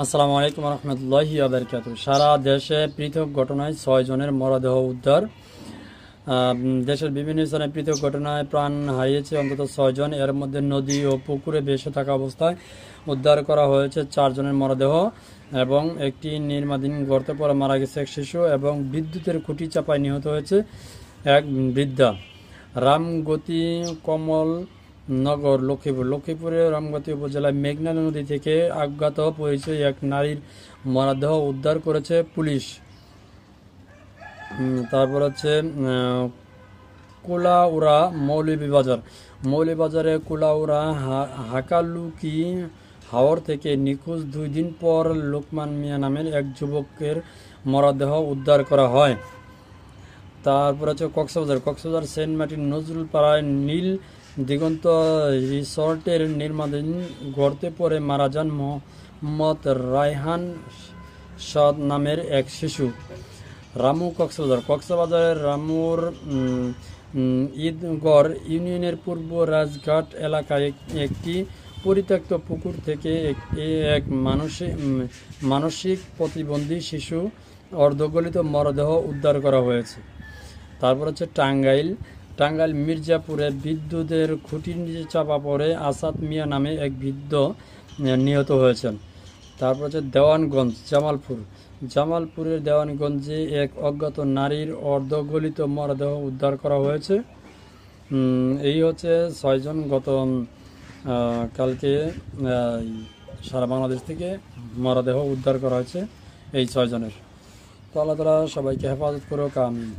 আসসালামু আলাইকুম রহমতুল্লাহি ওয়া বারাকাতুহু। সারা দেশে পৃথক ঘটনায় 6 জনের মরদেহ উদ্ধার। দেশের বিভিন্ন স্থানে পৃথক ঘটনায় প্রাণ হারিয়েছে অন্তত 6 জন। এর মধ্যে নদী ও পুকুরে ভেসে থাকা অবস্থায় উদ্ধার করা হয়েছে 4 জনের মরদেহ এবং একটি নির্মাণাধীন গর্তে পড়ে মারা গেছে এক শিশু এবং বিদ্যুতের খুঁটি চাপায় নিহত হয়েছে এক বৃদ্ধা। রামগতি কমল নগর লক্ষ্মীপুরের রামগতি উপজেলায় মেঘনা নদী থেকে অজ্ঞাত পরিচয় এক নারীর মরদেহ উদ্ধার করেছে পুলিশ। তারপর হচ্ছে কুলাউড়া মৌলভীবাজারে কুলাউড়া হাকালুকি হাওর থেকে নিখোঁজ 2 দিন পর লোকমান মিয়া নামের এক যুবকের মরদেহ উদ্ধার করা হয়। তারপর হচ্ছে কক্সবাজার সেন্ট মার্টিন নজরুল পাড়ায় নীল দিগন্ত রিসর্টের নির্মাণাধীন গর্তে পড়ে মারা যান মোহাম্মদ রায়হান সাদ নামের এক শিশু। কক্সবাজারের রামুর ঈদগড় ইউনিয়নের পূর্ব রাজঘাট এলাকায় একটি পরিত্যক্ত পুকুর থেকে এক মানসিক প্রতিবন্ধী শিশু অর্ধগলিত মরদেহ উদ্ধার করা হয়েছে। তারপর হচ্ছে টাঙ্গাইল মির্জাপুরে বিদ্যুতের খুঁটির নিচে চাপা পড়ে আসাদ মিয়া নামে এক বৃদ্ধ নিহত হয়েছেন। তারপর হচ্ছে দেওয়ানগঞ্জ জামালপুরের দেওয়ানগঞ্জে এক অজ্ঞাত নারীর অর্ধগলিত মরদেহ উদ্ধার করা হয়েছে। এই হচ্ছে 6 জন গত কালকে সারা বাংলাদেশ থেকে মরদেহ উদ্ধার করা হয়েছে এই 6 জনের। তো আল্লাহ তাআলা সবাইকে হেফাজত করুক, আমিন।